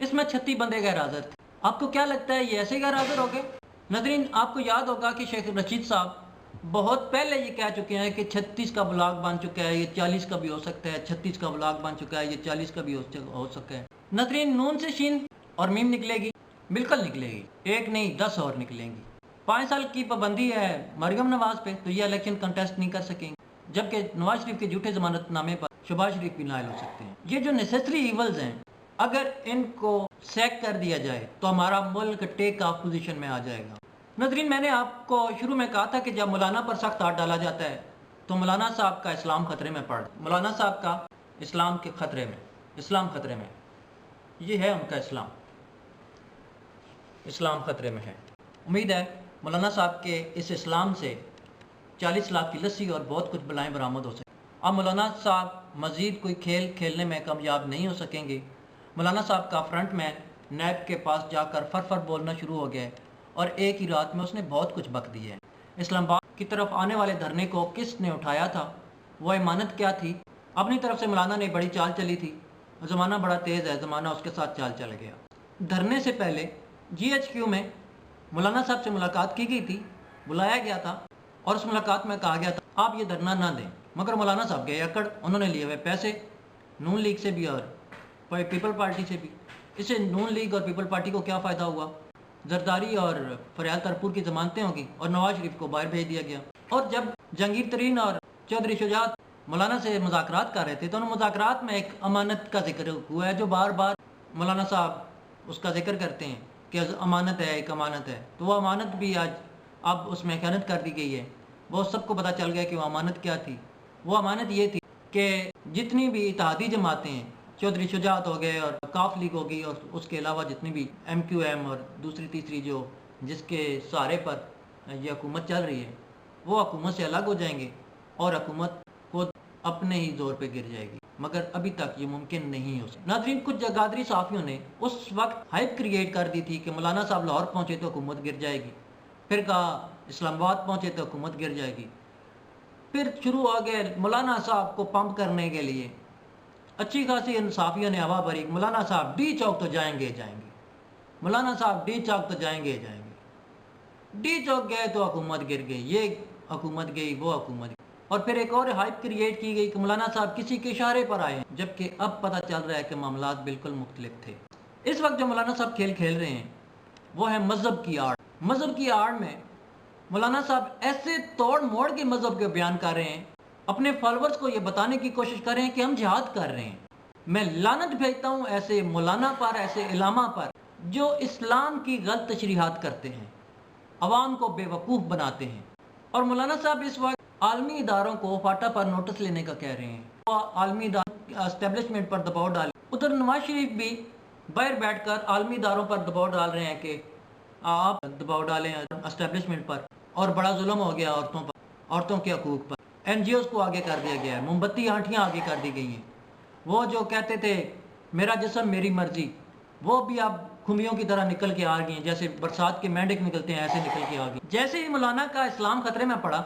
اس میں 36 بندے غیر حاضر تھے۔ آپ کو کیا لگتا ہے یہ ایسے غیر حاضر ہو گئے؟ ناظرین، آپ کو یاد ہوگا کہ شیخ رشید صاحب بہت پہلے یہ کہہ چکے ہیں کہ 36 کا بلاک بن چکا ہے، یہ 40 کا بھی ہو سکتا ہے، 36 کا بلاک بن چکا ہے، یہ 40 کا بھی ہو سکتا ہے۔ ناظرین، نون سے شین اور میم نکلے گی، بالکل نکلے گی، ایک نہیں 10 اور نکلیں گی۔ 5 سال کی پابندی ہے مریم نواز پہ، تو یہ الیکشن کنٹیسٹ نہیں کر سکیں گے، جبکہ نواز شریف کے جھوٹے ضمانت نامے پر شہباز شریف بھی نائل ہو سکتے ہیں۔ یہ جو نیسیسری ایولز ہیں، اگر ان کو سیک کر دیا جائے تو ہمارا ملک ٹیک آف پوزیشن میں آ جائے گا۔ ناظرین، میں نے آپ کو شروع میں کہا تھا کہ جب مولانا پر سخت ہاتھ ڈالا جاتا ہے تو مولانا صاحب کا اسلام خطرے میں پڑ مولانا صاحب کا اسلام کے خطرے میں، اسلام خطرے میں، یہ ہے ان کا اسلام خطرے میں ہے۔ امید ہے مولانا صاحب کے اس اسلام سے 40 لاکھ کی لسی اور بہت کچھ بلائیں برآمد ہو سکیں۔ اب مولانا صاحب مزید کوئی کھیل کھیلنے میں کامیاب نہیں ہو سکیں گے۔ مولانا صاحب کا فرنٹ مین نیب کے پاس جا کر فر بولنا شروع ہو گیا اور ایک ہی رات میں اس نے بہت کچھ بک دیا ہے۔ اسلام آباد کی طرف آنے والے دھرنے کو کس نے اٹھایا تھا؟ وہ امانت کیا تھی؟ اپنی طرف سے مولانا نے بڑی چال چلی تھی، زمانہ بڑا تیز ہے، زمانہ اس کے ساتھ چال چل گیا۔ دھرنے سے پہلے GHQ میں مولانا صاحب سے ملاقات کی گئی تھی، بلایا گیا تھا اور اس ملاقات میں کہا گیا تھا آپ یہ دھرنا نہ دیں، مگر مولانا صاحب گئے اکڑ، انہوں نے لیے ہوئے پیسے نون لیگ سے بھی اور پیپل پارٹی سے بھی۔ اسے نون لیگ اور پیپل پارٹی کو کیا فائدہ ہوا؟ زرداری اور فریال ترپور کی ضمانتیں ہوں گی اور نواز شریف کو باہر بھیج دیا گیا۔ اور جب جہانگیر ترین اور چودھری شجاعت مولانا سے مذاکرات کر رہے تھے تو ان مذاکرات میں ایک امانت کا ذکر ہوا ہے جو بار بار مولانا صاحب اس کا ذکر کرتے ہیں کہ امانت ہے، ایک امانت ہے، تو وہ امانت بھی آج اب اس میں خیانت کر دی گئی ہے۔ وہ سب کو پتہ چل گیا کہ وہ امانت کیا تھی۔ وہ امانت یہ تھی کہ جتنی بھی اتحادی جماعتیں ہیں، چودھری شجاعت ہو گئے اور کاف لیگ ہوگی اور اس کے علاوہ جتنی بھی MQM اور دوسری تیسری جو جس کے سہارے پر یہ حکومت چل رہی ہے، وہ حکومت سے الگ ہو جائیں گے اور حکومت خود اپنے ہی زور پہ گر جائے گی، مگر ابھی تک یہ ممکن نہیں ہو سکتا۔ ناظرین، کچھ جگادری صحافیوں نے اس وقت ہائپ کریٹ کر دی تھی کہ مولانا صاحب لاہور پہنچے تو حکومت گر جائے گی، پھر کہا اسلام آباد پہنچے تو حکومت گر جائے گی، پھر شروع ہو گئے مولانا صاحب کو پمپ کرنے کے لیے اچھی خاصی صحافیوں نے ہوا بھری، مولانا صاحب ڈی چوک تو جائیں گے، مولانا صاحب ڈی چوک تو جائیں گے۔ ڈی چوک گئے تو حکومت گر گئی، یہ حکومت گئی، وہ حکومت گئی، اور پھر ایک اور ہائپ کریٹ کی گئی کہ مولانا صاحب کسی کے اشارے پر آئے ہیں، جبکہ اب پتہ چل رہا ہے کہ معاملات بالکل مختلف تھے۔ اس وقت جو مولانا صاحب کھیل کھیل رہے ہیں وہ ہے مذہب کی آڑ۔ مذہب کی آڑ میں مولانا صاحب ایسے توڑ موڑ کے مذہب کے بیان کر رہے ہیں، اپنے فالورز کو یہ بتانے کی کوشش کر رہے ہیں کہ ہم جہاد کر رہے ہیں۔ میں لعنت بھیجتا ہوں ایسے مولانا پر، ایسے علماء پر جو اسلام کی غلط تشریحات کرتے ہیں، عوام کو بے وقوف بناتے ہیں۔ اور مولانا صاحب اس وقت عالمی اداروں کو فاٹا پر نوٹس لینے کا کہہ رہے ہیں، وہ عالمی اداروں اسٹیبلشمنٹ پر دباؤ ڈالیں۔ ادھر نواز شریف بھی باہر بیٹھ کر عالمی اداروں پر دباؤ ڈال رہے ہیں کہ آپ دباؤ ڈالیں اسٹیبلشمنٹ پر، اور بڑا ظلم ہو گیا عورتوں پر، عورتوں کے حقوق پر۔ NGOs کو آگے کر دیا گیا ہے، موم بتی آنٹیاں آگے کر دی گئی ہیں۔ وہ جو کہتے تھے میرا جسم میری مرضی، وہ بھی اب کھمبیوں کی طرح نکل کے آ گئی ہیں، جیسے برسات کے مینڈک نکلتے ہیں ایسے نکل کے آ گئی۔ جیسے ہی مولانا کا اسلام خطرے میں پڑا،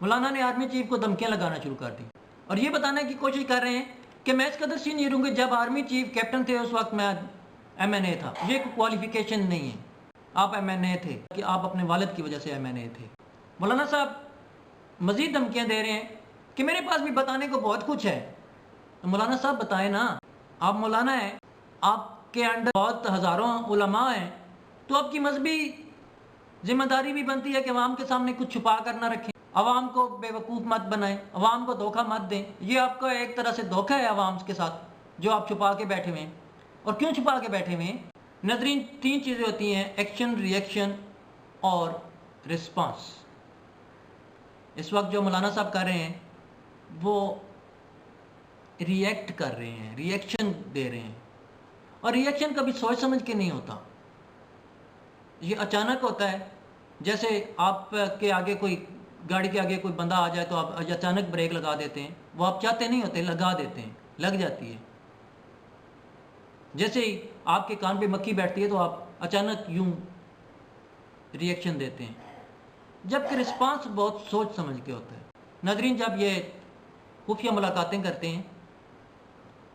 مولانا نے آرمی چیف کو دھمکیاں لگانا شروع کر دی اور یہ بتانے کی کوشش کر رہے ہیں کہ میں اس قدر سینئر ہوں گے، جب آرمی چیف کیپٹن تھے اس وقت میں MNA تھا، یہ کوئی کوالیفیکیشن نہیں ہے، آپ MNA تھے کہ آپ اپنے والد کی وجہ سے MNA تھے۔ مولانا صاحب مزید دھمکیاں دے رہے ہیں کہ میرے پاس بھی بتانے کو بہت کچھ ہے۔ تو مولانا صاحب بتائیں نا، آپ مولانا ہیں، آپ کے انڈر بہت ہزاروں علماء ہیں، تو آپ کی مذہبی ذمہ داری بھی بنتی ہے کہ عوام کے سامنے کچھ چھپا کر نہ رکھیں، عوام کو بے وقوف مت بنائیں، عوام کو دھوکہ مت دیں۔ یہ آپ کا ایک طرح سے دھوکہ ہے عوام کے ساتھ جو آپ چھپا کے بیٹھے ہوئے ہیں۔ اور کیوں چھپا کے بیٹھے ہوئے ہیں؟ ناظرین، 3 چیزیں ہوتی ہیں: ایکشن، ری ایکشن اور رسپانس۔ اس وقت جو مولانا صاحب کر رہے ہیں وہ ری ایکٹ کر رہے ہیں، ری ایکشن دے رہے ہیں، اور ری ایکشن کبھی سوچ سمجھ کے نہیں ہوتا، یہ اچانک ہوتا ہے۔ جیسے آپ کے آگے کوئی گاڑی کے آگے کوئی بندہ آ جائے تو آپ اچانک بریک لگا دیتے ہیں، وہ آپ چاہتے نہیں ہوتے، لگا دیتے ہیں، لگ جاتی ہے۔ جیسے ہی آپ کے کان پہ مکھی بیٹھتی ہے تو آپ اچانک یوں ری ایکشن دیتے ہیں، جبکہ رسپانس بہت سوچ سمجھ کے ہوتا ہے۔ ناظرین، جب یہ خفیہ ملاقاتیں کرتے ہیں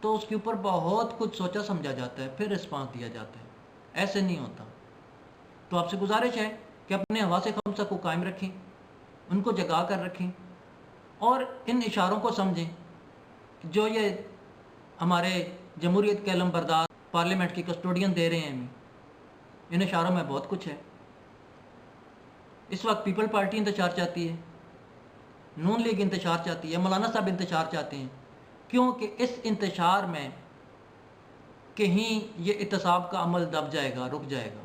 تو اس کے اوپر بہت کچھ سوچا سمجھا جاتا ہے، پھر رسپانس دیا جاتا ہے. ایسے نہیں ہوتا. تو آپ سے گزارش ہے کہ اپنے حواس خمسہ کو قائم رکھیں، ان کو جگا کر رکھیں اور ان اشاروں کو سمجھیں جو یہ ہمارے جمہوریت کے علم بردار پارلیمنٹ کی کسٹوڈین دے رہے ہیں ہمیں. ان اشاروں میں بہت کچھ ہے. اس وقت پیپل پارٹی انتشار چاہتی ہے، نون لیگ انتشار چاہتی ہے، مولانا صاحب انتشار چاہتے ہیں، کیونکہ اس انتشار میں کہیں یہ احتساب کا عمل دب جائے گا، رک جائے گا.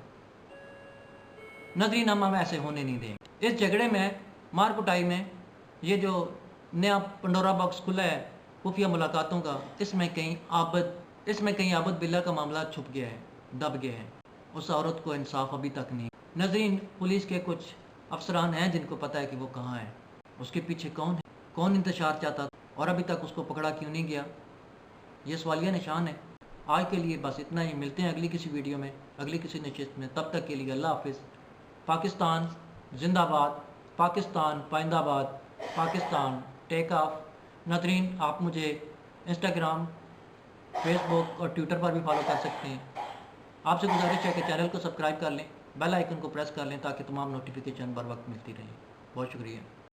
ناظرین، ہم ایسے ہونے نہیں دیں گے. اس جھگڑے میں، مار کٹائی میں، یہ جو نیا پنڈورا باکس کھلا ہے خفیہ ملاقاتوں کا، اس میں کہیں عابد باللہ کا معاملہ چھپ گیا ہے، دب گیا ہے. اس عورت کو انصاف ابھی تک نہیں. ناظرین، پولیس کے کچھ افسران ہیں جن کو پتہ ہے کہ وہ کہاں ہے، اس کے پیچھے کون ہے، کون انتشار چاہتا تھا اور ابھی تک اس کو پکڑا کیوں نہیں گیا. یہ سوالیہ نشان ہے. آج کے لیے بس اتنا ہی. ملتے ہیں اگلی کسی ویڈیو میں، اگلی کسی نشست میں. تب تک کے لیے اللہ حافظ. پاکستان زندہ باد، پاکستان پائندہ باد، پاکستان ٹیک آف. ناظرین، آپ مجھے انسٹاگرام، فیس بک اور ٹویٹر پر بھی فالو کر سکتے ہیں. آپ سے گزارش ہے کہ چینل کو سبسکرائب کر لیں، بیل آئیکن کو پریس کر لیں تاکہ تمام نوٹیفیکیشن بر وقت ملتی رہیں. بہت شکریہ.